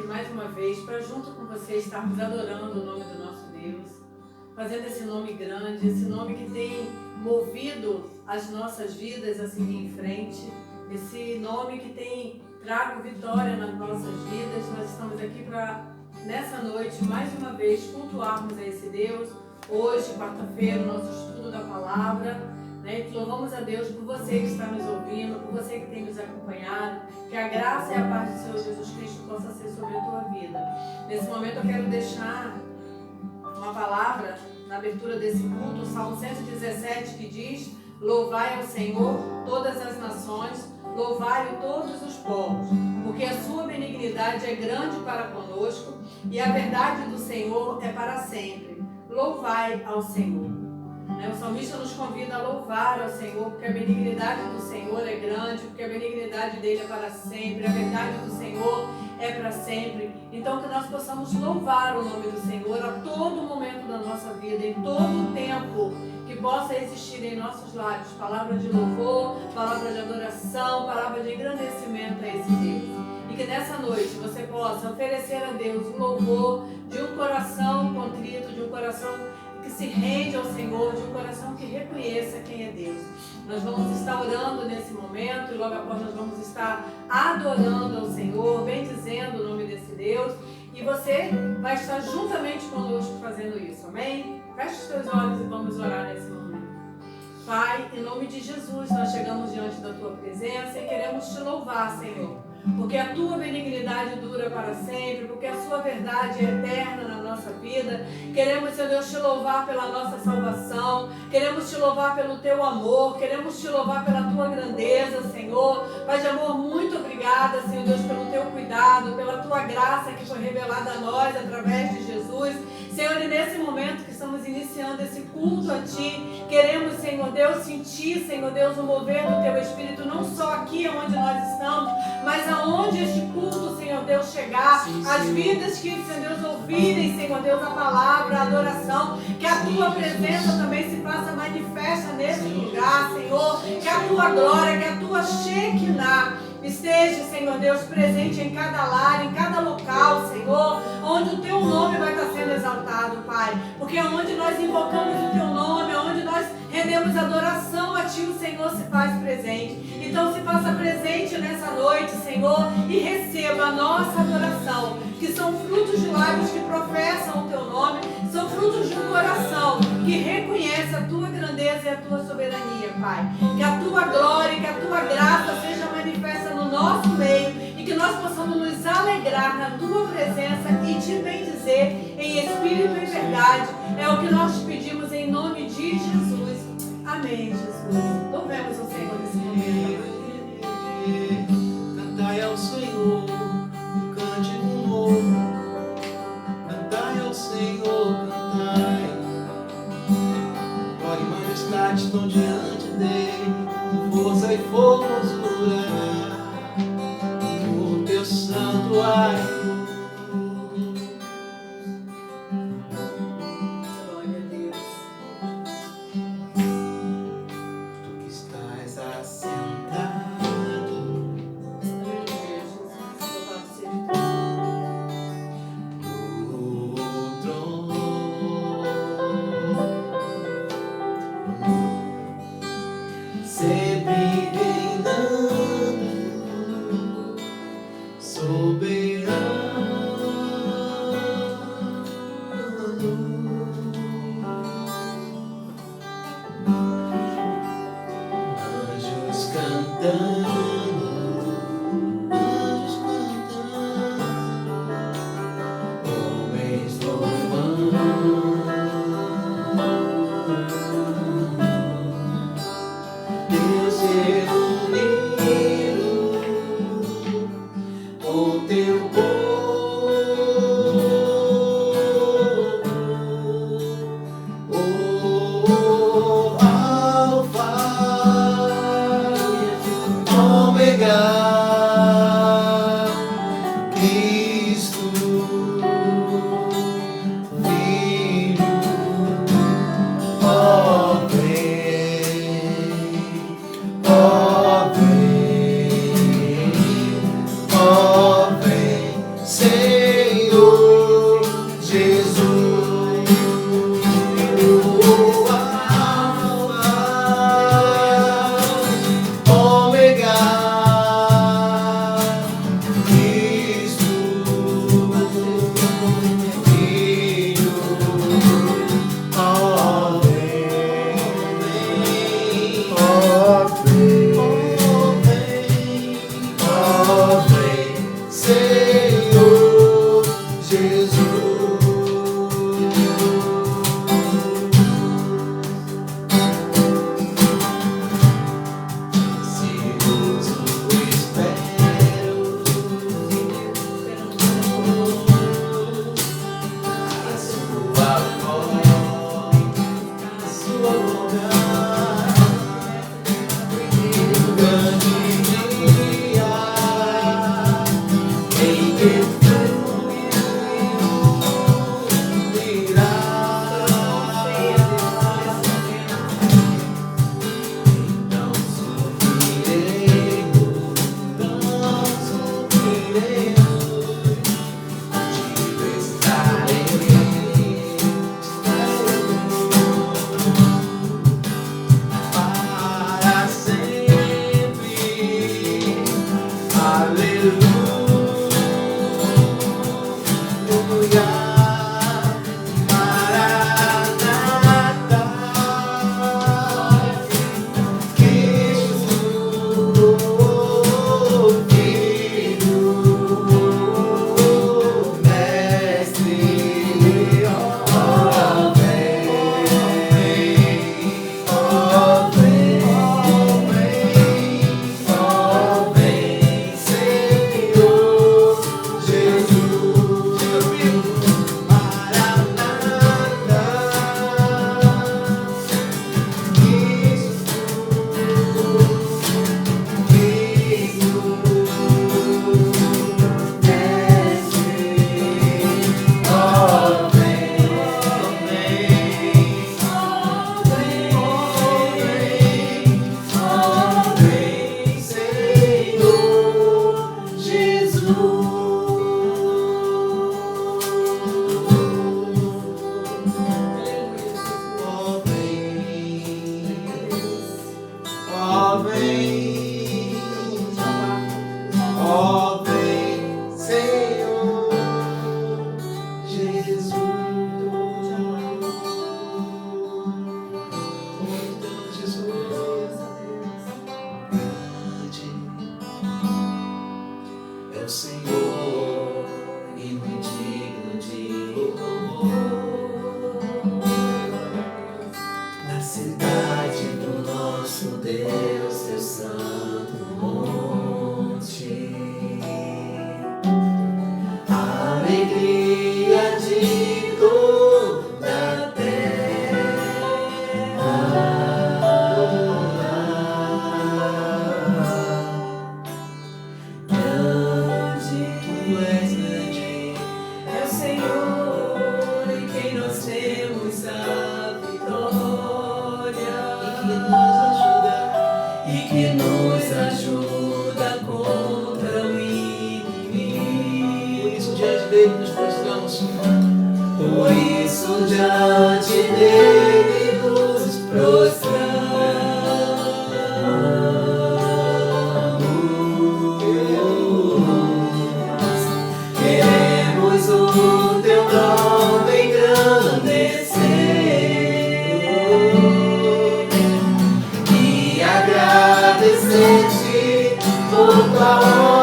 aqui mais uma vez para junto com você estarmos adorando o nome do nosso Deus, fazendo esse nome grande, esse nome que tem movido as nossas vidas a seguir em frente, esse nome que tem trago vitória nas nossas vidas. Nós estamos aqui para, nessa noite, mais uma vez, cultuarmos a esse Deus. Hoje, quarta-feira, o nosso estudo da palavra, né? E louvamos a Deus por você que está nos ouvindo, por você que tem nos acompanhado, que a graça e a paz do Senhor Jesus Cristo possa ser sobre a tua vida. Nesse momento eu quero deixar uma palavra na abertura desse culto, o Salmo 117, que diz: louvai ao Senhor todas as nações, louvai-o todos os povos, porque a sua benignidade é grande para conosco e a verdade do Senhor é para sempre. Louvai ao Senhor. O salmista nos convida a louvar ao Senhor, porque a benignidade do Senhor é grande, porque a benignidade dele é para sempre, a verdade do Senhor é para sempre. Então que nós possamos louvar o nome do Senhor a todo momento da nossa vida, em todo o tempo, que possa existir em nossos lábios palavra de louvor, palavra de adoração, palavra de engrandecimento a esse Deus. E que nessa noite você possa oferecer a Deus um louvor de um coração contrito, de um coração que se rende ao Senhor, de um coração que reconheça quem é Deus. Nós vamos estar orando nesse momento e logo após nós vamos estar adorando ao Senhor, bendizendo o nome desse Deus. E você vai estar juntamente conosco fazendo isso, amém? Feche os teus olhos e vamos orar nesse momento. Pai, em nome de Jesus, nós chegamos diante da Tua presença e queremos Te louvar, Senhor, porque a Tua benignidade dura para sempre, porque a Sua verdade é eterna na nossa vida. Queremos, Senhor Deus, Te louvar pela nossa salvação, queremos Te louvar pelo Teu amor, queremos Te louvar pela Tua grandeza, Senhor. Pai de amor, muito obrigada, Senhor Deus, pelo Teu cuidado, pela Tua graça que foi revelada a nós através de Jesus. Senhor, e nesse momento que estamos iniciando esse culto a Ti, queremos, Senhor Deus, sentir, Senhor Deus, o mover do Teu Espírito, não só aqui onde nós estamos, mas aonde este culto, Senhor Deus, chegar, as vidas que, Senhor Deus, ouvirem, Senhor Deus, a palavra, a adoração, que a Tua presença também se faça manifesta nesse lugar, Senhor, que a Tua glória, que a Tua Shekinah esteja, Senhor Deus, presente em cada lar, em cada local, Senhor, onde o Teu nome vai estar sendo exaltado, Pai, porque onde nós invocamos o Teu nome, onde nós rendemos adoração a Ti, o Senhor se faz presente. Então se faça presente nessa noite, Senhor, e receba a nossa adoração, que são frutos de lábios que professam o Teu nome, são frutos de um coração que reconhece a Tua grandeza e a Tua soberania, Pai. Que a Tua glória, que a Tua graça seja manifesta no nosso meio e que nós possamos nos alegrar na Tua presença e Te bendizer em espírito e verdade. É o que nós te pedimos em nome de Jesus. Amém, Jesus. Louvemos o Senhor nesse momento. Cantai ao Senhor, cante um novo. Cantai ao Senhor, cantai. Glória e majestade estão diante dele, força e formosura, o Teu santuário. Say és grande. É o Senhor em quem nós temos a vitória e que nos ajuda contra o inimigo. Por isso diante dele nos prostramos. Por isso diante dele nos prostramos. Queremos o teu nome engrandecer e agradecer-te por tua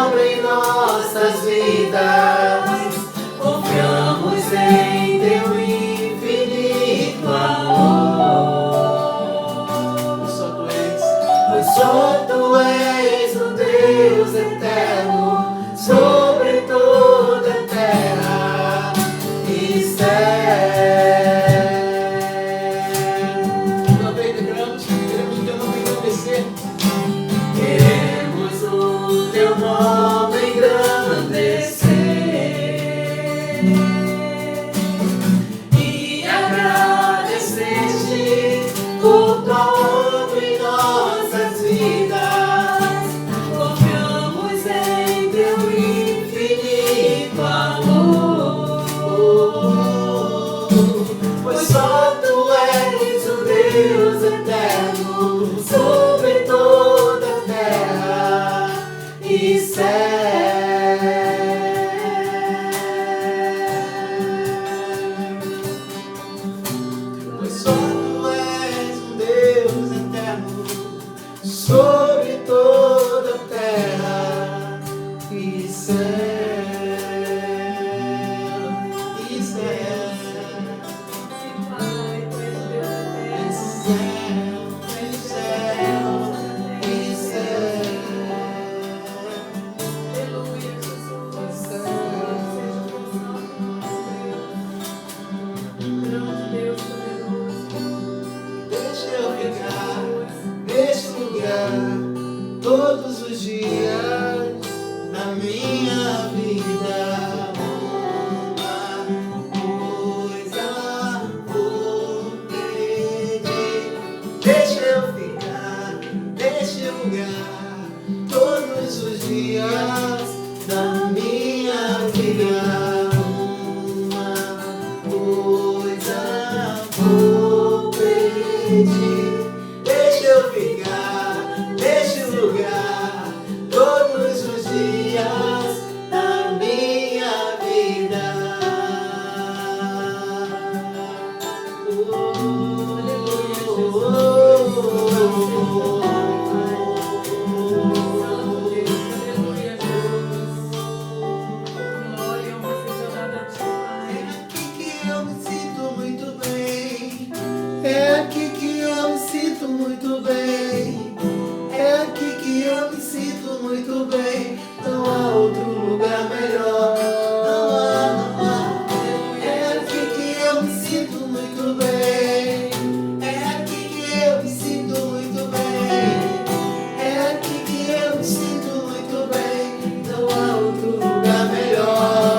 obra em nossas vidas. Confiamos em teu infinito amor. Pois só tu és o Deus eterno sobre toda a terra e céu. Uma vez declaramos que queremos o teu nome engrandecer. Queremos o teu nome engrandecer e agradecer-te por tua obra em nossas vidas. Confiamos em teu infinito amor. Pois só tu és o Deus eterno sobre toda a terra e céu. Pois só tu és um Deus eterno sobre toda a terra e céu. E céu. Pai, tu és o Deus eterno. Aleluia, Jesus. Seja o teu santo nome, grande Deus poderoso. Deixa eu ficar neste lugar todos os dias da minha vida. Uma coisa vou pedir. Deixa eu ficar neste lugar todos os dias da minha vida. Uma coisa vou pedir. Deixa eu ficar neste lugar todos os dias da minha vida. Santo Deus, aleluia, Jesus. Glória e honra seja dada a ti, É Pai. aqui que eu me sinto muito bem. É aqui que eu me sinto muito bem. É aqui que eu me sinto muito bem. Não há outro lugar melhor. Não há. É aqui que eu me sinto muito bem. É aqui que eu me sinto muito bem. É aqui que eu me sinto muito bem. Não há outro lugar melhor.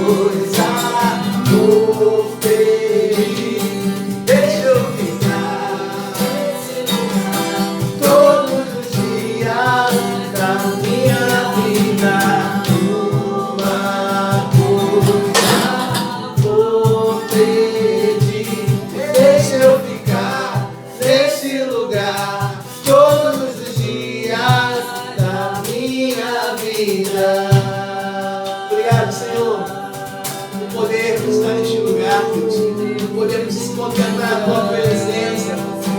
Coisa vou pedir. Deixa eu ficar todos os dias da minha vida. Uma coisa vou pedir. Deixa eu ficar nesse lugar todos os dias da minha vida. Obrigado, Senhor, por podermos estar neste lugar, Deus. Por podermos se contemplar a tua presença,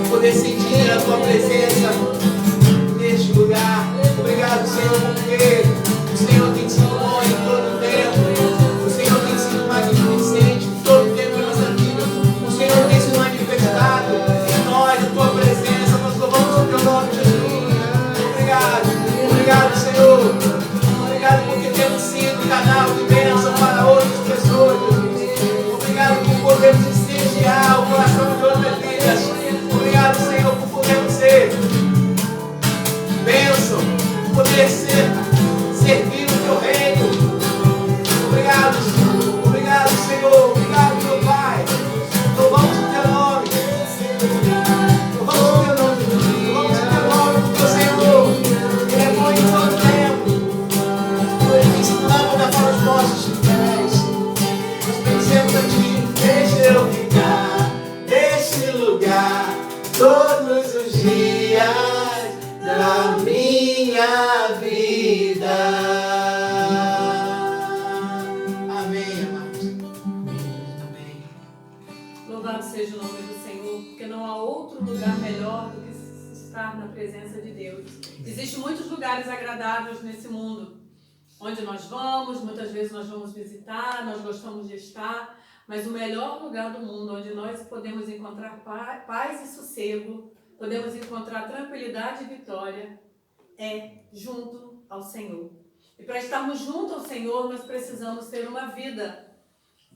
poder sentir a tua presença neste lugar. Obrigado, Senhor, porque o Senhor tem sido bom em todo o tempo. O Senhor tem sido magnificente em todo o tempo da nossa vida. O Senhor tem se manifestado em nós, a tua presença. Nós louvamos o teu nome, Jesus. Obrigado, obrigado, Senhor. Obrigado porque temos sido canal de bênção para outras pessoas, Jesus. Obrigado por podermos incendiar o coração de outras vidas. Obrigado, Senhor, por podermos ser bênção, por poder permanecer servindo o teu reino. Obrigado, Senhor. Obrigado, meu Pai. Louvamos o teu nome. Louvamos o teu nome. Louvamos o teu nome, porque o Senhor, Ele é bom em todo tempo. Ele tem sido lâmpada para os nossos pés. Nós pensemos a Ti. Deixa eu ficar nesse lugar todos os dias da minha vida. Louvado seja o nome do Senhor, porque não há outro lugar melhor do que estar na presença de Deus. Existem muitos lugares agradáveis nesse mundo, onde nós vamos, muitas vezes nós vamos visitar, nós gostamos de estar, mas o melhor lugar do mundo, onde nós podemos encontrar paz e sossego, podemos encontrar tranquilidade e vitória, é junto ao Senhor. E para estarmos junto ao Senhor, nós precisamos ter uma vida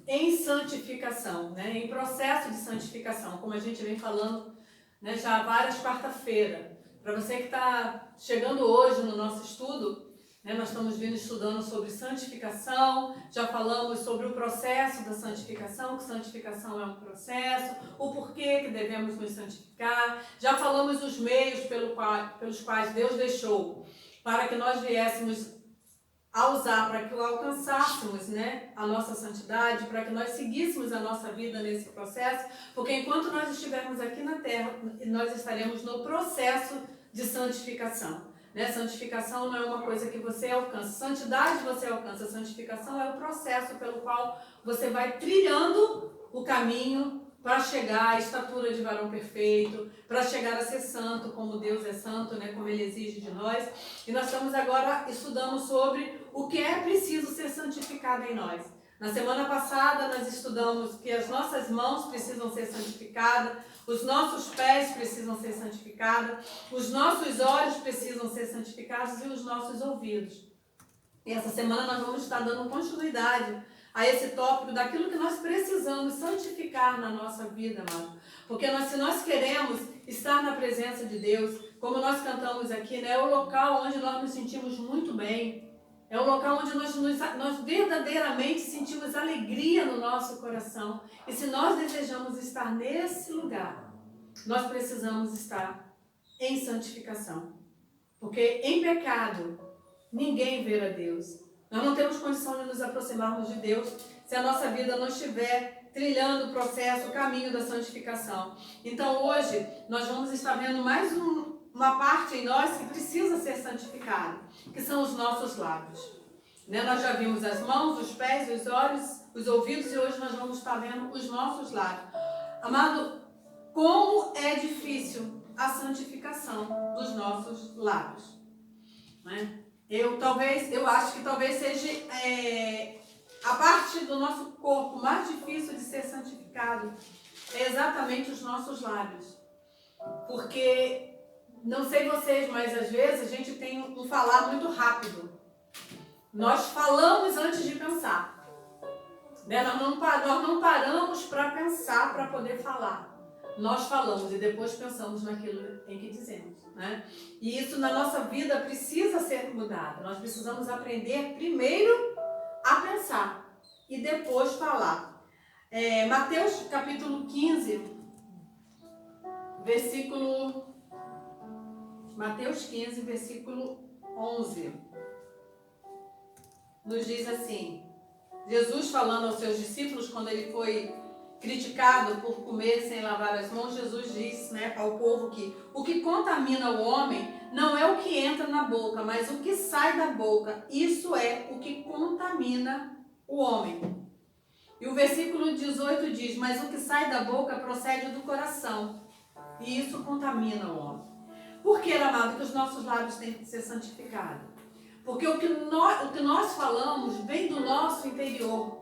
em santificação, né? Em processo de santificação, como a gente vem falando, né, já há várias quarta-feiras. Para você que está chegando hoje no nosso estudo, né, nós estamos vindo estudando sobre santificação, já falamos sobre o processo da santificação, que santificação é um processo, o porquê que devemos nos santificar, já falamos os meios pelos quais Deus deixou para que nós viéssemos a usar, para que alcançássemos, né, a nossa santidade, para que nós seguíssemos a nossa vida nesse processo, porque enquanto nós estivermos aqui na Terra, nós estaremos no processo de santificação. Né? Santificação não é uma coisa que você alcança, santidade você alcança, santificação é o processo pelo qual você vai trilhando o caminho para chegar à estatura de varão perfeito, para chegar a ser santo, como Deus é santo, né, como Ele exige de nós. E nós estamos agora estudando sobre o que é preciso ser santificado em nós. Na semana passada nós estudamos que as nossas mãos precisam ser santificadas, os nossos pés precisam ser santificados, os nossos olhos precisam ser santificados e os nossos ouvidos. E essa semana nós vamos estar dando continuidade a esse tópico daquilo que nós precisamos santificar na nossa vida, amado. Porque se nós queremos estar na presença de Deus, como nós cantamos aqui, né, é o local onde nós nos sentimos muito bem, é o local onde nós verdadeiramente sentimos alegria no nosso coração. E se nós desejamos estar nesse lugar, nós precisamos estar em santificação. Porque em pecado, ninguém vê a Deus. Nós não temos condição de nos aproximarmos de Deus se a nossa vida não estiver trilhando o processo, o caminho da santificação. Então hoje nós vamos estar vendo mais uma parte em nós que precisa ser santificada, que são os nossos lábios. Né? Nós já vimos as mãos, os pés, os olhos, os ouvidos e hoje nós vamos estar vendo os nossos lábios. Amado, como é difícil a santificação dos nossos lábios. Né? Eu acho que talvez seja a parte do nosso corpo mais difícil de ser santificado é exatamente os nossos lábios. Porque, não sei vocês, mas às vezes a gente tem um falar muito rápido. Nós falamos antes de pensar. Né? Nós não paramos para pensar para poder falar. Nós falamos e depois pensamos naquilo em que dizemos. Né? E isso na nossa vida precisa ser mudado. Nós precisamos aprender primeiro a pensar e depois falar. Mateus capítulo 15, Mateus 15, versículo 11, nos diz assim, Jesus falando aos seus discípulos quando ele foi criticado por comer sem lavar as mãos, Jesus diz, né, ao povo que o que contamina o homem não é o que entra na boca, mas o que sai da boca. Isso é o que contamina o homem. E o versículo 18 diz, mas o que sai da boca procede do coração, e isso contamina o homem. Por que, amado, que os nossos lábios têm que ser santificados? Porque o que nós falamos vem do nosso interior,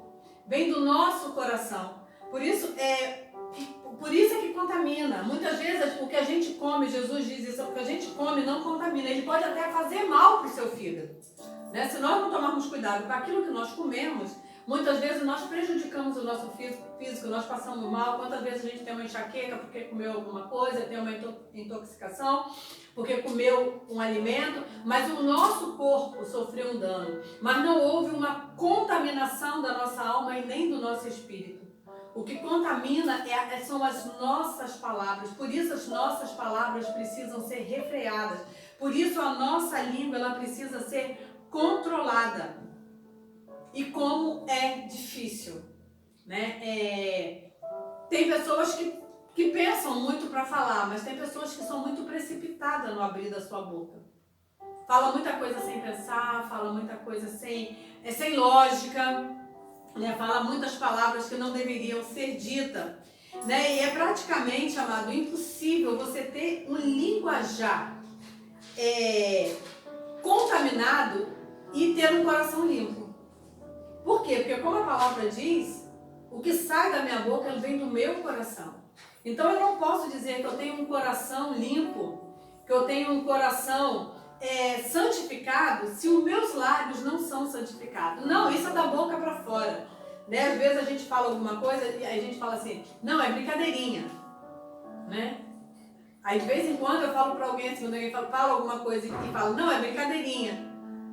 vem do nosso coração. Por isso é que contamina. Muitas vezes o que a gente come, Jesus diz isso, o que a gente come não contamina. Ele pode até fazer mal para o seu fígado. Né? Se nós não tomarmos cuidado com aquilo que nós comemos, muitas vezes nós prejudicamos o nosso físico, nós passamos mal. Quantas vezes a gente tem uma enxaqueca porque comeu alguma coisa, tem uma intoxicação. porque comeu um alimento, mas o nosso corpo sofreu um dano. Mas não houve uma contaminação da nossa alma e nem do nosso espírito. O que contamina são as nossas palavras. Por isso as nossas palavras precisam ser refreadas. Por isso a nossa língua ela precisa ser controlada. E como é difícil, né? Tem pessoas que pensam muito para falar, mas tem pessoas que são muito precipitadas no abrir da sua boca. Fala muita coisa sem pensar, fala muita coisa sem lógica, né? Fala muitas palavras que não deveriam ser ditas, né? E é praticamente, amado, impossível você ter um linguajar contaminado e ter um coração limpo. Por quê? Porque como a palavra diz, o que sai da minha boca ele vem do meu coração. Então eu não posso dizer que eu tenho um coração limpo, que eu tenho um coração santificado, se os meus lábios não são santificados. Não, isso é da boca para fora. Né? Às vezes a gente fala alguma coisa e a gente fala assim, não, é brincadeirinha. Né? Aí de vez em quando eu falo para alguém assim, quando alguém fala alguma coisa e fala, não, é brincadeirinha.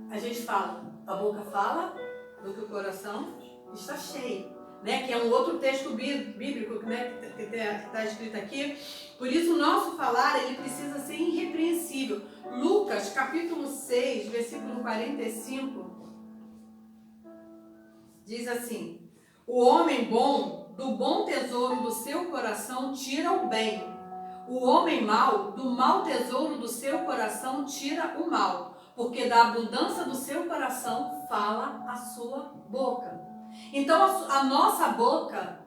A gente fala, a boca fala do que o coração está cheio. Né? Que é um outro texto bíblico, né? que está escrito aqui. Por isso o nosso falar ele precisa ser irrepreensível. Lucas capítulo 6, versículo 45 diz assim: o homem bom do bom tesouro do seu coração tira o bem, o homem mau do mau tesouro do seu coração tira o mal, porque da abundância do seu coração fala a sua boca. Então a nossa boca,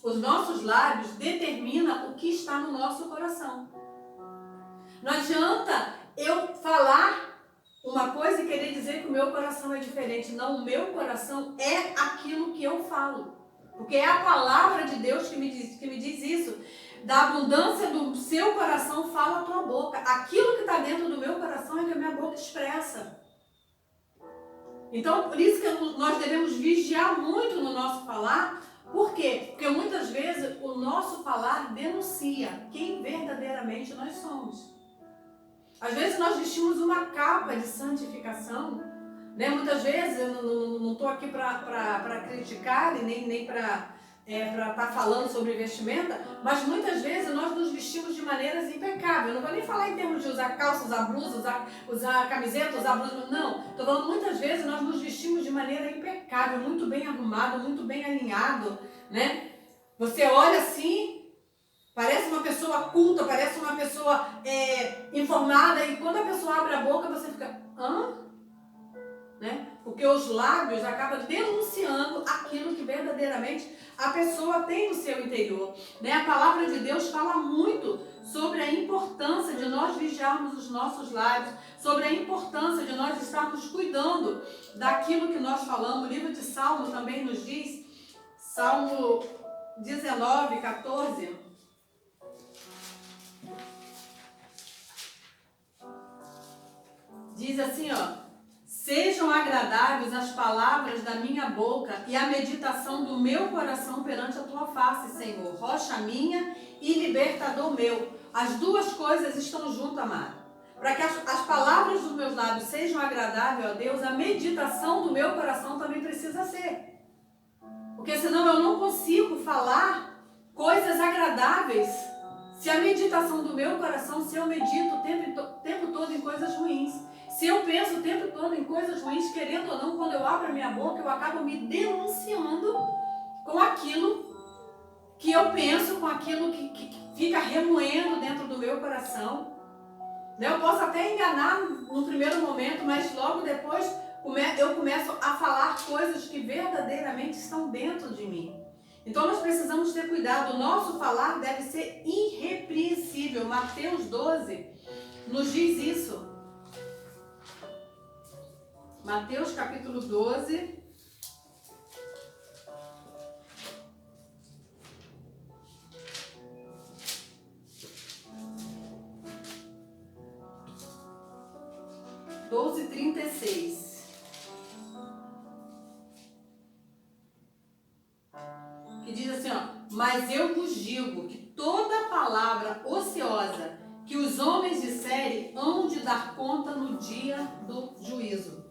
os nossos lábios determinam o que está no nosso coração. Não adianta eu falar uma coisa e querer dizer que o meu coração é diferente. Não, o meu coração é aquilo que eu falo. Porque é a palavra de Deus que me diz isso. Da abundância do seu coração fala a tua boca. Aquilo que está dentro do meu coração é que a minha boca expressa. Então, por isso que nós devemos vigiar muito no nosso falar. Por quê? Porque muitas vezes o nosso falar denuncia quem verdadeiramente nós somos. Às vezes nós vestimos uma capa de santificação, né? Muitas vezes, eu não estou aqui para criticar e nem para estar falando sobre vestimenta, mas muitas vezes nós nos vestimos de maneiras impecáveis. Eu não vou nem falar em termos de usar calça, usar blusa, usar camiseta, usar blusa, não. Estou falando muitas vezes nós nos vestimos de maneira impecável, muito bem arrumado, muito bem alinhado, né? Você olha assim, parece uma pessoa culta, parece uma pessoa informada, e quando a pessoa abre a boca você fica, hã? Né? Porque os lábios acabam denunciando aquilo que verdadeiramente a pessoa tem no seu interior. Né? A palavra de Deus fala muito sobre a importância de nós vigiarmos os nossos lábios, sobre a importância de nós estarmos cuidando daquilo que nós falamos. O livro de Salmo também nos diz, Salmo 19, 14... diz assim, ó: sejam agradáveis as palavras da minha boca e a meditação do meu coração perante a tua face, Senhor, rocha minha e libertador meu. As duas coisas estão juntas, amado. Para que as palavras dos meus lábios sejam agradáveis a Deus, a meditação do meu coração também precisa ser. Porque senão eu não consigo falar coisas agradáveis se a meditação do meu coração, se eu medito o tempo todo em coisas ruins. Se eu penso o tempo todo em coisas ruins, querendo ou não, quando eu abro a minha boca, eu acabo me denunciando com aquilo que eu penso, com aquilo que fica remoendo dentro do meu coração. Eu posso até enganar no primeiro momento, mas logo depois eu começo a falar coisas que verdadeiramente estão dentro de mim. Então nós precisamos ter cuidado. O nosso falar deve ser irrepreensível. Mateus 12 nos diz isso. Mateus capítulo 12. Doze, 36. Que diz assim, ó: mas eu vos digo que toda palavra ociosa que os homens disserem hão de dar conta no dia do juízo.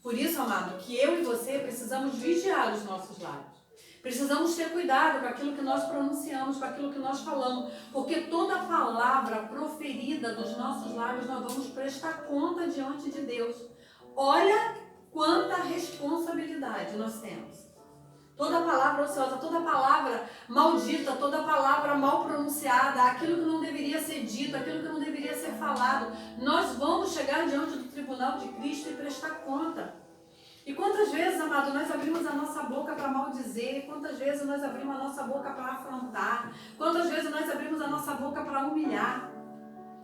Por isso, amado, que eu e você precisamos vigiar os nossos lábios. Precisamos ter cuidado com aquilo que nós pronunciamos, com aquilo que nós falamos, porque toda palavra proferida dos nossos lábios nós vamos prestar conta diante de Deus. Olha quanta responsabilidade nós temos. Toda palavra ociosa, toda palavra maldita, toda palavra mal pronunciada, aquilo que não deveria ser dito, aquilo que não deveria ser falado, nós vamos chegar diante do tribunal de Cristo e prestar conta. E quantas vezes, amado, nós abrimos a nossa boca para maldizer, quantas vezes nós abrimos a nossa boca para afrontar, quantas vezes nós abrimos a nossa boca para humilhar.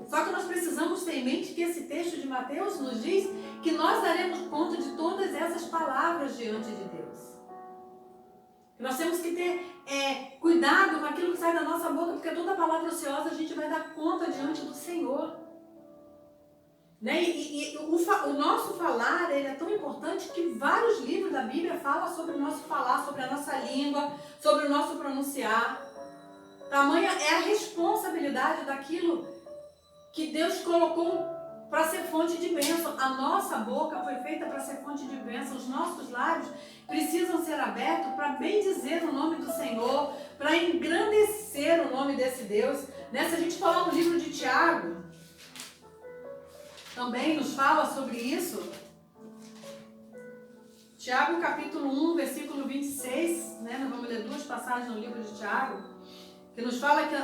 Só que nós precisamos ter em mente que esse texto de Mateus nos diz que nós daremos conta de todas essas palavras diante de Deus. Nós temos que ter cuidado com aquilo que sai da nossa boca, porque toda palavra ociosa a gente vai dar conta diante do Senhor. Né? O nosso falar ele é tão importante que vários livros da Bíblia falam sobre o nosso falar, sobre a nossa língua, sobre o nosso pronunciar. Tamanha é a responsabilidade daquilo que Deus colocou para ser fonte de bênção. A nossa boca foi feita para ser fonte de bênção. Os nossos lábios precisam ser abertos para bendizer o nome do Senhor, para engrandecer o nome desse Deus. Né? Se a gente falar no livro de Tiago, também nos fala sobre isso. Tiago capítulo 1, versículo 26, né? Nós vamos ler duas passagens no livro de Tiago, que nos fala que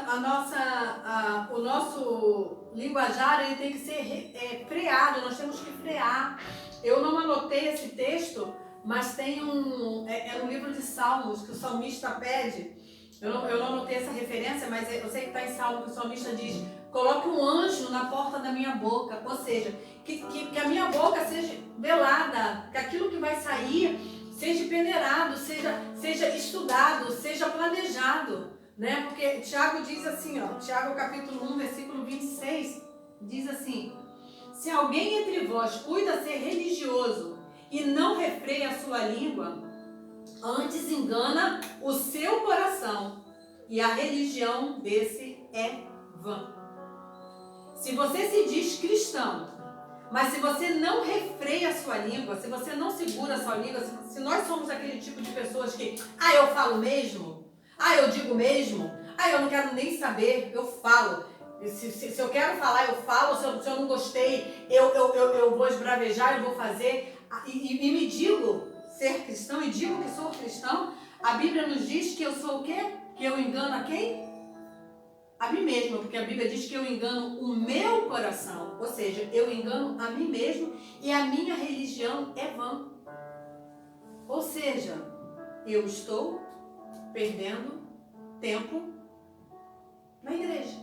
o nosso linguajar ele tem que ser freado, nós temos que frear. Eu não anotei esse texto, mas tem no livro de Salmos, que o salmista pede. Eu não anotei essa referência, mas eu sei que está em Salmo, que o salmista diz: coloque um anjo na porta da minha boca, ou seja, que a minha boca seja velada, que aquilo que vai sair seja peneirado, seja estudado, seja planejado, né? Porque Tiago diz assim, Tiago capítulo 1, versículo 26, diz assim: se alguém entre vós cuida ser religioso e não refreia a sua língua, antes engana o seu coração, e a religião desse é vã. Se você se diz cristão, mas se você não refreia a sua língua, se você não segura a sua língua, se nós somos aquele tipo de pessoas que, eu falo mesmo, eu digo mesmo, eu não quero nem saber, eu falo. Se eu quero falar, eu falo, se eu não gostei, eu vou esbravejar, eu vou fazer, e me digo ser cristão, e digo que sou cristão. A Bíblia nos diz que eu sou o quê? Que eu engano a quem? A mim mesma, porque a Bíblia diz que eu engano o meu coração, ou seja, eu engano a mim mesmo e a minha religião é vã. Ou seja, eu estou perdendo tempo na igreja.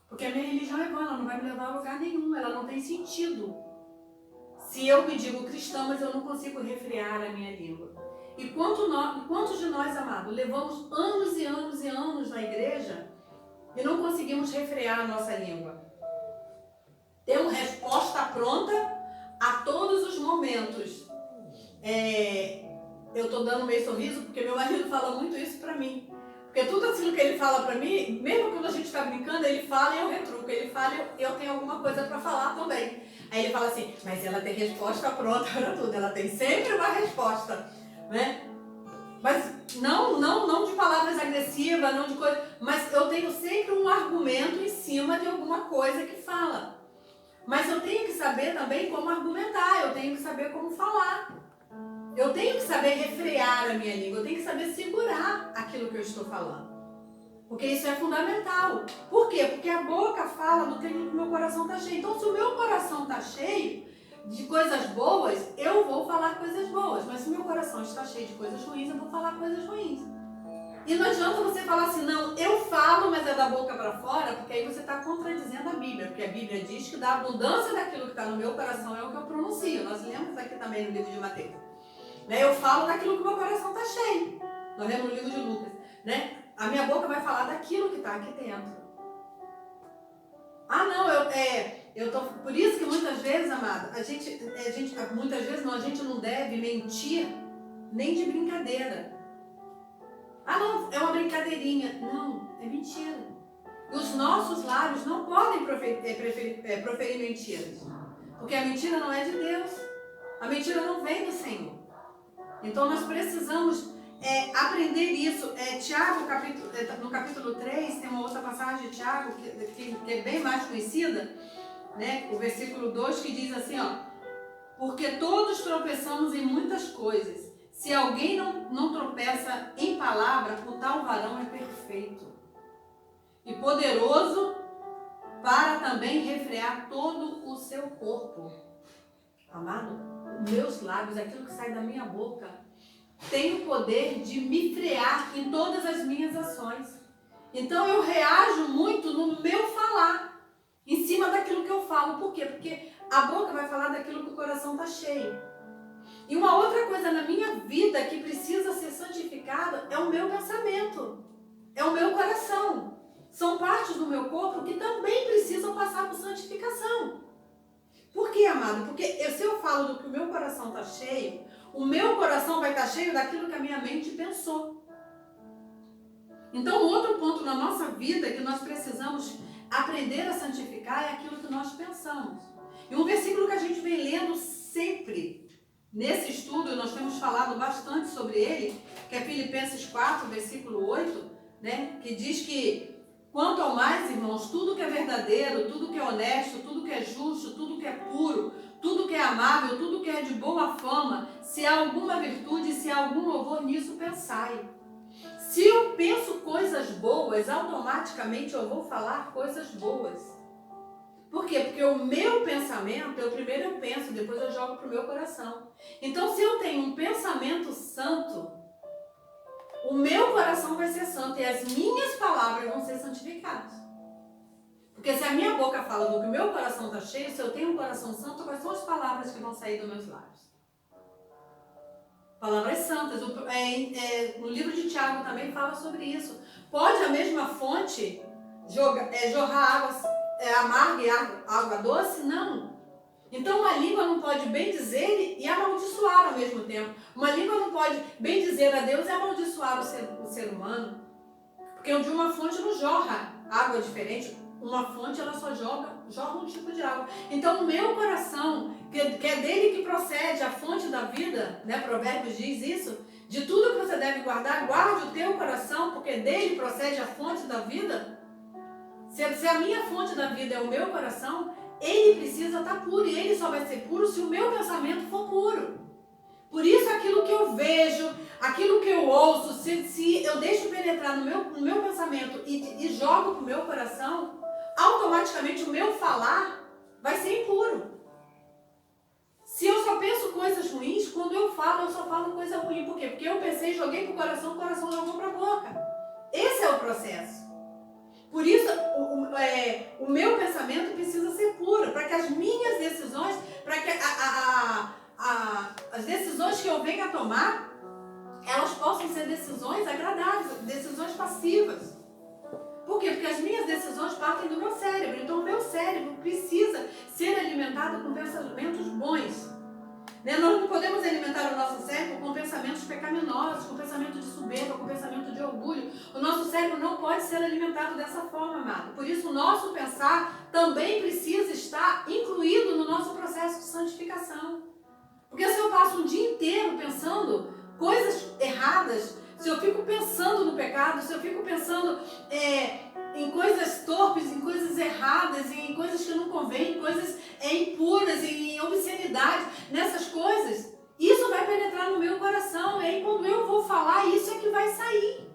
Porque a minha religião é vã, ela não vai me levar a lugar nenhum, ela não tem sentido. Se eu me digo cristã, mas eu não consigo refrear a minha língua. E quantos de nós, amados, levamos anos e anos e anos na igreja e não conseguimos refrear a nossa língua? Temos resposta pronta a todos os momentos. Eu estou dando meio sorriso porque meu marido fala muito isso para mim. Porque tudo aquilo que ele fala para mim, mesmo quando a gente está brincando, ele fala e eu retruco. Ele fala e eu tenho alguma coisa para falar também. Aí ele fala assim, mas ela tem resposta pronta para tudo. Ela tem sempre uma resposta. Né? Mas não de palavras agressivas, não de coisa, mas eu tenho sempre um argumento em cima de alguma coisa que fala. Mas eu tenho que saber também como argumentar, eu tenho que saber como falar. Eu tenho que saber refrear a minha língua, eu tenho que saber segurar aquilo que eu estou falando. Porque isso é fundamental. Por quê? Porque a boca fala do que o meu coração está cheio. Então, se o meu coração está cheio de coisas boas, eu vou falar coisas boas. Mas se o meu coração está cheio de coisas ruins, eu vou falar coisas ruins. E não adianta você falar assim, não, eu falo, mas é da boca para fora, porque aí você está contradizendo a Bíblia. Porque a Bíblia diz que da abundância daquilo que está no meu coração é o que eu pronuncio. Nós lemos aqui também no livro de Mateus. Né? Eu falo daquilo que o meu coração está cheio. Nós lemos no livro de Lucas. Né? A minha boca vai falar daquilo que está aqui dentro. Por isso que muitas vezes, amada, a gente não deve mentir nem de brincadeira. Não, é uma brincadeirinha. Não, é mentira. E os nossos lábios não podem proferir mentiras. Porque a mentira não é de Deus. A mentira não vem do Senhor. Então nós precisamos aprender isso. Tiago, no capítulo 3, tem uma outra passagem de Tiago que é bem mais conhecida, né? O versículo 2 que diz assim, ó: porque todos tropeçamos em muitas coisas. Se alguém não tropeça em palavra, o tal varão é perfeito e poderoso para também refrear todo o seu corpo. Amado, meus lábios, aquilo que sai da minha boca, tem o poder de me frear em todas as minhas ações. Então eu reajo muito no meu falar, em cima daquilo que eu falo. Por quê? Porque a boca vai falar daquilo que o coração está cheio. E uma outra coisa na minha vida que precisa ser santificada é o meu pensamento, é o meu coração. São partes do meu corpo que também precisam passar por santificação. Por quê, amado? Porque se eu falo do que o meu coração está cheio, o meu coração vai estar cheio daquilo que a minha mente pensou. Então, outro ponto na nossa vida que nós precisamos aprender a santificar é aquilo que nós pensamos. E um versículo que a gente vem lendo sempre nesse estudo, nós temos falado bastante sobre ele, que é Filipenses 4, versículo 8, né? Que diz que quanto ao mais, irmãos, tudo que é verdadeiro, tudo que é honesto, tudo que é justo, tudo que é puro, tudo que é amável, tudo que é de boa fama, se há alguma virtude, se há algum louvor, nisso pensai. Se eu penso coisas boas, automaticamente eu vou falar coisas boas. Por quê? Porque o meu pensamento, primeiro eu penso, depois eu jogo para o meu coração. Então, se eu tenho um pensamento santo, o meu coração vai ser santo e as minhas palavras vão ser santificadas. Porque se a minha boca fala do que o meu coração está cheio, se eu tenho um coração santo, quais são as palavras que vão sair dos meus lábios? Palavras santas. No livro de Tiago também fala sobre isso. Pode a mesma fonte jorrar água amarga e água doce? Não. Então uma língua não pode bem dizer e amaldiçoar ao mesmo tempo. Uma língua não pode bem dizer a Deus e amaldiçoar o ser humano. Porque de uma fonte não jorra água diferente. Uma fonte ela só jorra um tipo de água. Então o meu coração, que é dele que procede a fonte da vida, né? Provérbios diz isso, de tudo que você deve guardar, guarde o teu coração, porque dele procede a fonte da vida. Se a minha fonte da vida é o meu coração, ele precisa estar puro, e ele só vai ser puro se o meu pensamento for puro. Por isso aquilo que eu vejo, aquilo que eu ouço, se eu deixo penetrar no meu pensamento e jogo para o meu coração, automaticamente o meu falar vai ser impuro. Se eu só penso coisas ruins, quando eu só falo coisa ruim. Por quê? Porque eu pensei, joguei para o coração jogou para a boca. Esse é o processo. Por isso, o meu pensamento precisa ser puro, para que as minhas decisões, para que as decisões que eu venha a tomar, elas possam ser decisões agradáveis, decisões passivas. Por quê? Porque as minhas decisões partem do meu cérebro. Então, o meu cérebro precisa ser alimentado com pensamentos bons. Nós não podemos alimentar o nosso cérebro com pensamentos pecaminosos, com pensamento de soberba, com pensamento de orgulho. O nosso cérebro não pode ser alimentado dessa forma, amado. Por isso, o nosso pensar também precisa estar incluído no nosso processo de santificação. Porque se eu passo um dia inteiro pensando coisas erradas, se eu fico pensando no pecado, se eu fico pensando em coisas torpes, em coisas erradas, em coisas que não convêm, em coisas impuras, em obscenidade, nessas coisas, isso vai penetrar no meu coração. E aí quando eu vou falar, isso é que vai sair.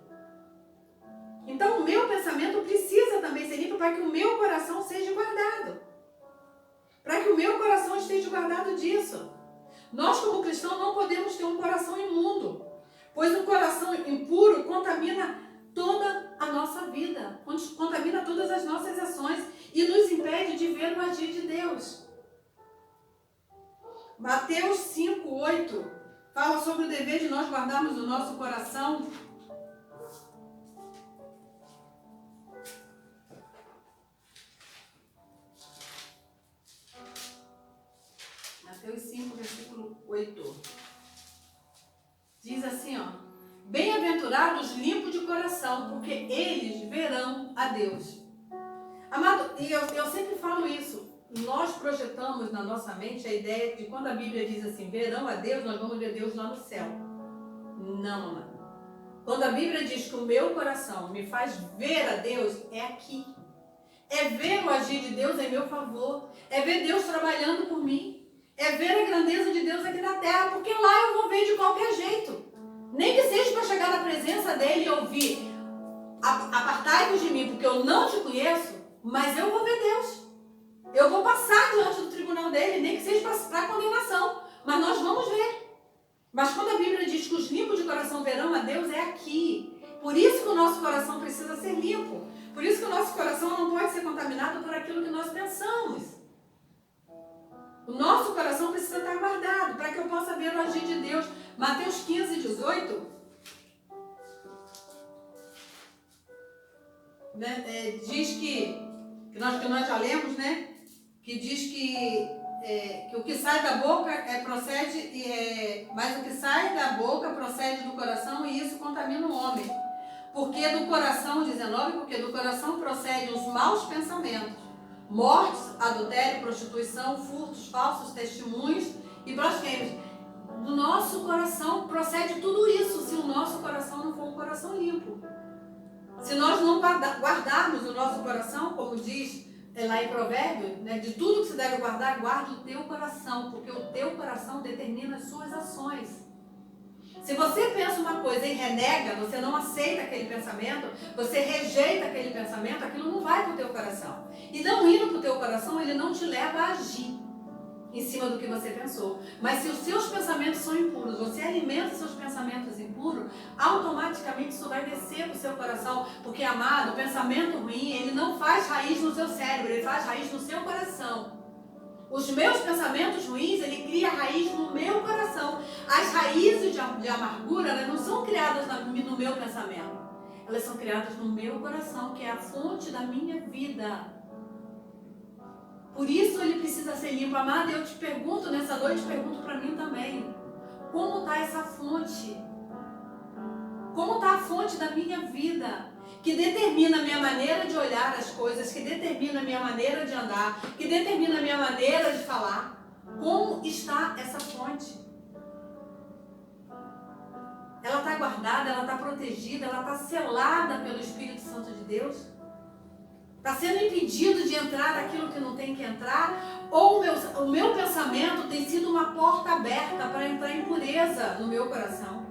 Então o meu pensamento precisa também ser limpo para que o meu coração seja guardado. Para que o meu coração esteja guardado disso. Nós como cristãos não podemos ter um coração imundo. Pois um coração impuro contamina toda a nossa vida, contamina todas as nossas ações e nos impede de ver o agir de Deus. Mateus 5:8 fala sobre o dever de nós guardarmos o nosso coração. Mateus 5, versículo 8. Diz assim, ó: bem-aventurados limpos de coração, porque eles verão a Deus. Amado, e eu sempre falo isso, nós projetamos na nossa mente a ideia de quando a Bíblia diz assim, verão a Deus, nós vamos ver Deus lá no céu. Não, amado. Quando a Bíblia diz que o meu coração me faz ver a Deus, é aqui. É ver o agir de Deus em meu favor. É ver Deus trabalhando por mim. É ver a grandeza de Deus aqui na terra. Porque lá eu vou ver de qualquer jeito. Nem que seja para chegar na presença dele e ouvir: apartai-vos de mim, porque eu não te conheço. Mas eu vou ver Deus. Eu vou passar diante do tribunal dele, nem que seja para condenação. Mas nós vamos ver. Mas quando a Bíblia diz que os limpos de coração verão a Deus, é aqui. Por isso que o nosso coração precisa ser limpo. Por isso que o nosso coração não pode ser contaminado por aquilo que nós pensamos. O nosso coração precisa estar guardado para que eu possa ver o agir de Deus. Mateus 15, 18. Diz que nós já lemos, né? Que diz que o que sai da boca procede, mas o que sai da boca procede do coração e isso contamina o homem. Porque do coração, 19, porque do coração procedem os maus pensamentos, mortes, adultério, prostituição, furtos, falsos testemunhos e blasfêmios. Do nosso coração procede tudo isso, se o nosso coração não for um coração limpo. Se nós não guardarmos o nosso coração, como diz lá em Provérbios, né, de tudo que se deve guardar, guarde o teu coração, porque o teu coração determina as suas ações. Se você pensa uma coisa e renega, você não aceita aquele pensamento, você rejeita aquele pensamento, aquilo não vai para o teu coração. E não indo para o teu coração, ele não te leva a agir em cima do que você pensou. Mas se os seus pensamentos são impuros, você alimenta seus pensamentos impuros, automaticamente isso vai descer para o seu coração. Porque, amado, o pensamento ruim, ele não faz raiz no seu cérebro, ele faz raiz no seu coração. Os meus pensamentos ruins, ele cria raiz no meu coração. As raízes de amargura, elas não são criadas no meu pensamento. Elas são criadas no meu coração, que é a fonte da minha vida. Por isso ele precisa ser limpo. Amado, eu te pergunto nessa noite, pergunto para mim também. Como está essa fonte? Como está a fonte da minha vida? Que determina a minha maneira de olhar as coisas, que determina a minha maneira de andar, que determina a minha maneira de falar. Como está essa fonte? Ela está guardada, ela está protegida, ela está selada pelo Espírito Santo de Deus? Está sendo impedido de entrar aquilo que não tem que entrar? Ou o meu pensamento tem sido uma porta aberta para entrar impureza no meu coração?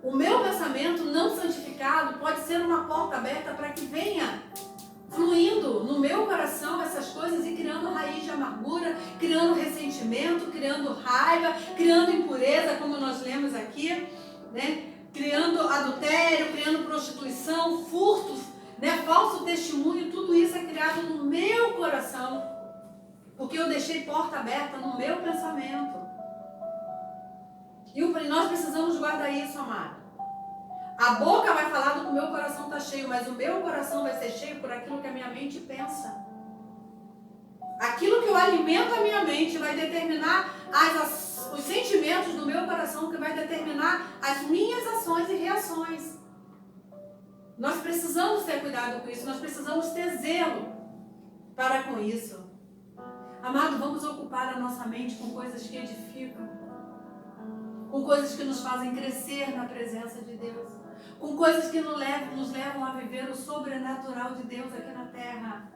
O meu pensamento não santificado pode ser uma porta aberta para que venha fluindo no meu coração essas coisas e criando raiz de amargura, criando ressentimento, criando raiva, criando impureza, como nós lemos aqui, né? Criando adultério, criando prostituição, furtos, né? Falso testemunho, tudo isso é criado no meu coração, porque eu deixei porta aberta no meu pensamento. E nós precisamos guardar isso, amado. A boca vai falar do que o meu coração está cheio, mas o meu coração vai ser cheio por aquilo que a minha mente pensa. Aquilo que eu alimento a minha mente vai determinar os sentimentos do meu coração, que vai determinar as minhas ações e reações. Nós precisamos ter cuidado com isso, nós precisamos ter zelo para com isso. Amado, vamos ocupar a nossa mente com coisas que edificam, com coisas que nos fazem crescer na presença de Deus, com coisas que nos levam a viver o sobrenatural de Deus aqui na terra.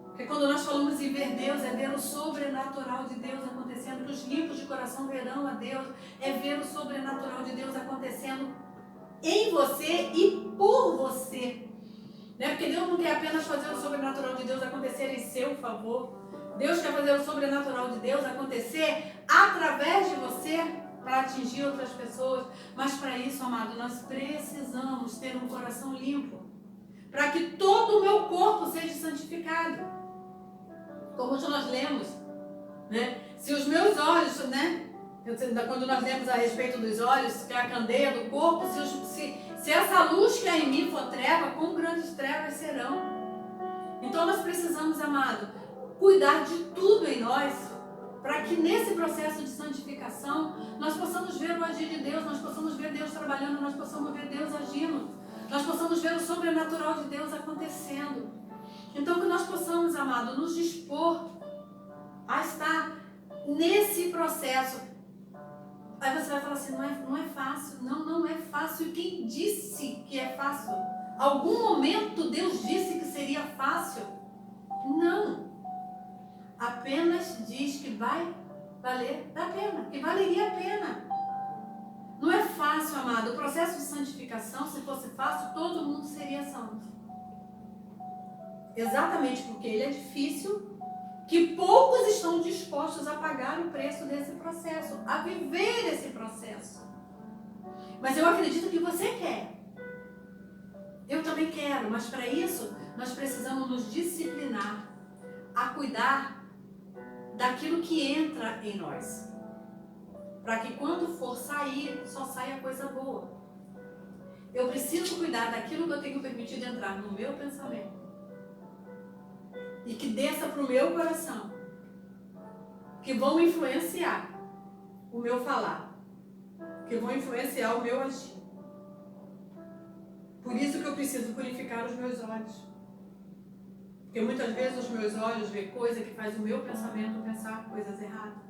Porque quando nós falamos em ver Deus, é ver o sobrenatural de Deus acontecendo, que os limpos de coração verão a Deus, é ver o sobrenatural de Deus acontecendo em você e por você. Né? Porque Deus não quer apenas fazer o sobrenatural de Deus acontecer em seu favor. Deus quer fazer o sobrenatural de Deus acontecer através de você para atingir outras pessoas. Mas para isso, amado, nós precisamos ter um coração limpo, para que todo o meu corpo seja santificado. Como nós lemos, né? Se os meus olhos, né? Quando nós lemos a respeito dos olhos, que é a candeia do corpo, se essa luz que há em mim for treva, quão grandes trevas serão. Então nós precisamos, amado, cuidar de tudo em nós, para que nesse processo de santificação nós possamos ver o agir de Deus, nós possamos ver Deus trabalhando, nós possamos ver Deus agindo. nós possamos ver o sobrenatural de Deus acontecendo. Então que nós possamos, amado, nos dispor a estar nesse processo. Aí você vai falar assim, não é fácil. Não é fácil. E quem disse que é fácil? Algum momento Deus disse que seria fácil? Não. Apenas diz que vai valer a pena, que valeria a pena. Não é fácil, amado. O processo de santificação, se fosse fácil, todo mundo seria santo. Exatamente porque ele é difícil, que poucos estão dispostos a pagar o preço desse processo, a viver esse processo. Mas eu acredito que você quer. Eu também quero, mas para isso nós precisamos nos disciplinar a cuidar daquilo que entra em nós. Para que quando for sair, só saia coisa boa. Eu preciso cuidar daquilo que eu tenho permitido entrar no meu pensamento. E que desça para o meu coração. Que vão influenciar o meu falar. Que vão influenciar o meu agir. Por isso que eu preciso purificar os meus olhos. Porque muitas vezes os meus olhos veem coisa que faz o meu pensamento pensar coisas erradas.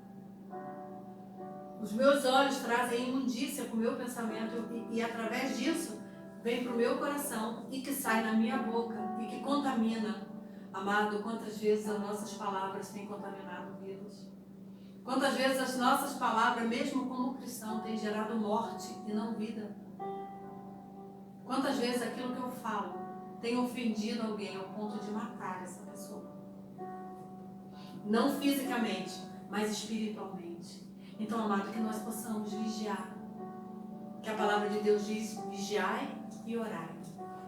Os meus olhos trazem imundícia para o meu pensamento e através disso vem para o meu coração e que sai na minha boca e que contamina. Amado, quantas vezes as nossas palavras têm contaminado vidas? Quantas vezes as nossas palavras, mesmo como cristão, têm gerado morte e não vida? Quantas vezes aquilo que eu falo tem ofendido alguém ao ponto de matar essa pessoa? Não fisicamente, mas espiritualmente. Então, amado, que nós possamos vigiar. Que a palavra de Deus diz, vigiai e orai.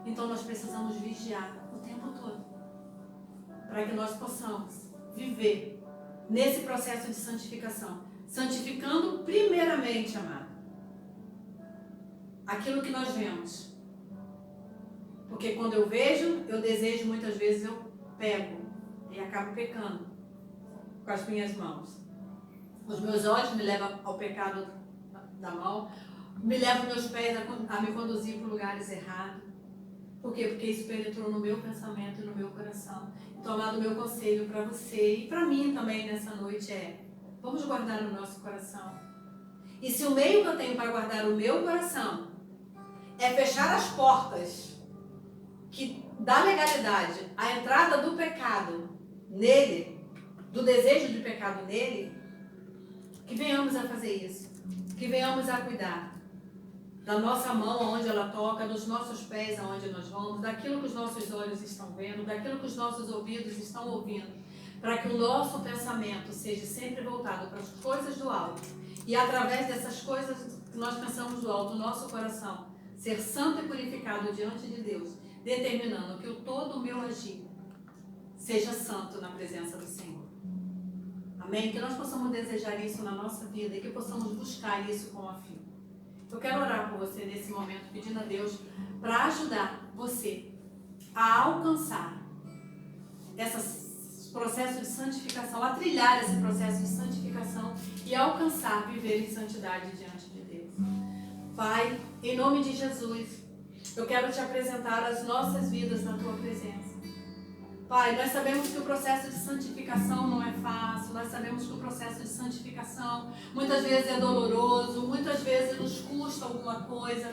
Então, nós precisamos vigiar o tempo todo. Para que nós possamos viver nesse processo de santificação. Santificando primeiramente, amado, aquilo que nós vemos. Porque quando eu vejo, eu desejo, muitas vezes eu pego e acabo pecando com as minhas mãos. Os meus olhos me levam ao pecado da mão, me levam meus pés a me conduzir para lugares errados. Por quê? Porque isso penetrou no meu pensamento e no meu coração. Então, amado, meu conselho para você e para mim também nessa noite é: vamos guardar o nosso coração. E se o meio que eu tenho para guardar o meu coração é fechar as portas que dá legalidade à entrada do pecado nele, do desejo de pecado nele, que venhamos a fazer isso. Que venhamos a cuidar da nossa mão aonde ela toca, dos nossos pés aonde nós vamos, daquilo que os nossos olhos estão vendo, daquilo que os nossos ouvidos estão ouvindo, para que o nosso pensamento seja sempre voltado para as coisas do alto. E através dessas coisas que nós pensamos do alto, o nosso coração ser santo e purificado diante de Deus, determinando que todo o meu agir seja santo na presença do Senhor. Amém? Que nós possamos desejar isso na nossa vida e que possamos buscar isso com afinco. Eu quero orar por você nesse momento, pedindo a Deus para ajudar você a alcançar esse processo de santificação, a trilhar esse processo de santificação e alcançar viver em santidade diante de Deus. Pai, em nome de Jesus, eu quero te apresentar as nossas vidas na tua presença. Pai, nós sabemos que o processo de santificação não é fácil, nós sabemos que o processo de santificação muitas vezes é doloroso, muitas vezes nos custa alguma coisa.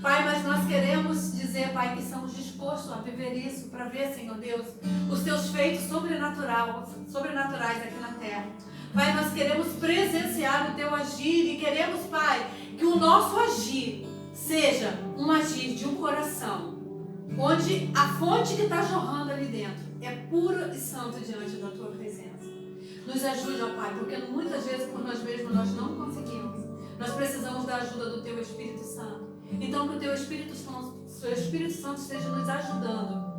Pai, mas nós queremos dizer, Pai, que estamos dispostos a viver isso para ver, Senhor Deus, os teus feitos sobrenaturais aqui na terra. Pai, nós queremos presenciar o teu agir e queremos, Pai, que o nosso agir seja um agir de um coração, onde a fonte que está jorrando ali dentro é pura e santa diante da tua presença. Nos ajude, ó Pai, porque muitas vezes por nós mesmos nós não conseguimos. Nós precisamos da ajuda do teu Espírito Santo. Então que o teu Espírito Santo esteja nos ajudando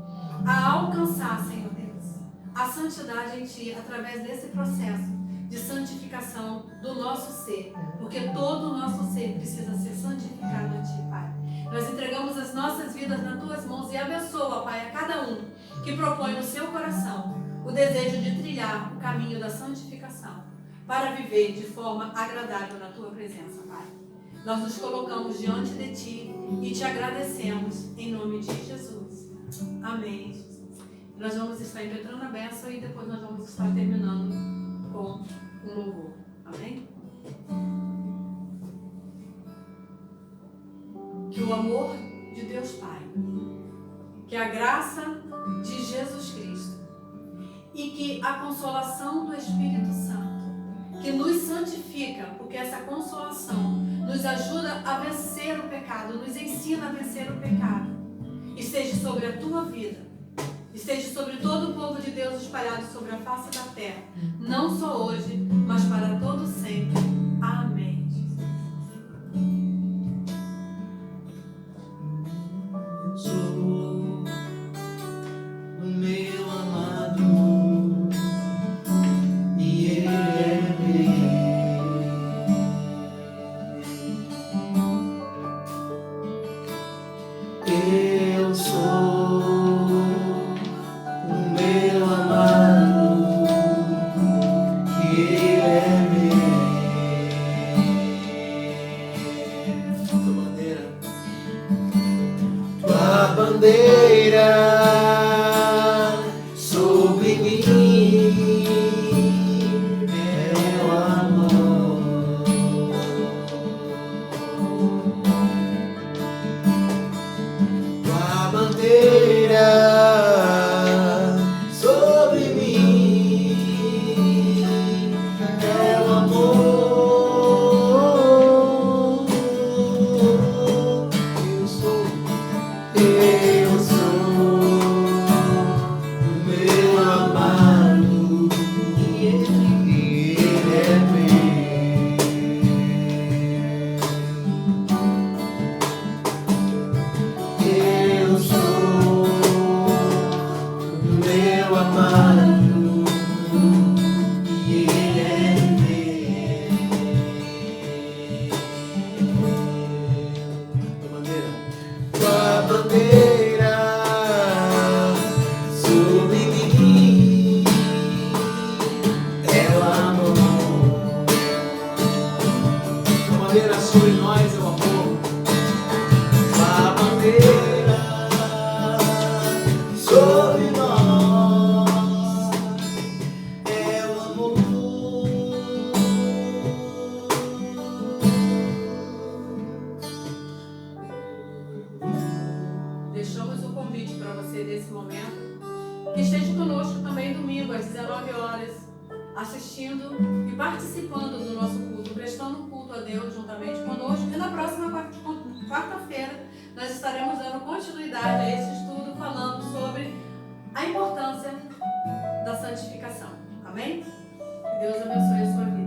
a alcançar, Senhor Deus, a santidade em Ti através desse processo de santificação do nosso ser. Porque todo o nosso ser precisa ser santificado a Ti, Pai. Nós entregamos as nossas vidas nas Tuas mãos e abençoa, Pai, a cada um que propõe no seu coração o desejo de trilhar o caminho da santificação para viver de forma agradável na Tua presença, Pai. nós nos colocamos diante de Ti e Te agradecemos em nome de Jesus. Amém. Nós vamos estar impetrando a bênção e depois nós vamos estar terminando com um louvor. Amém? Que o amor de Deus Pai, que a graça de Jesus Cristo e que a consolação do Espírito Santo, que nos santifica, porque essa consolação nos ajuda a vencer o pecado, nos ensina a vencer o pecado, esteja sobre a tua vida, esteja sobre todo o povo de Deus espalhado sobre a face da terra, não só hoje, mas para todo sempre. Amém. Sou o meu amado e Ele é meu. Eu sou o meu amado e Ele é meu. Tua bandeira sobre mim é o amor. Tua bandeira sobre mim é o amor. Eu sou o meu amado e Ele é meu. Eu sou o meu amado e Ele é meu. Tua bandeira sobre mim é o amor. Tua bandeira sobre nós é o amor. Tua bandeira sobre nós é o amor. Deixamos o convite para você nesse momento, que esteja conosco também domingo às 19 horas, assistindo e participando do nosso culto, prestando um culto a Deus juntamente conosco. E na próxima quarta-feira nós estaremos dando continuidade a esse estudo, falando sobre a importância da santificação. Amém? Que Deus abençoe a sua vida.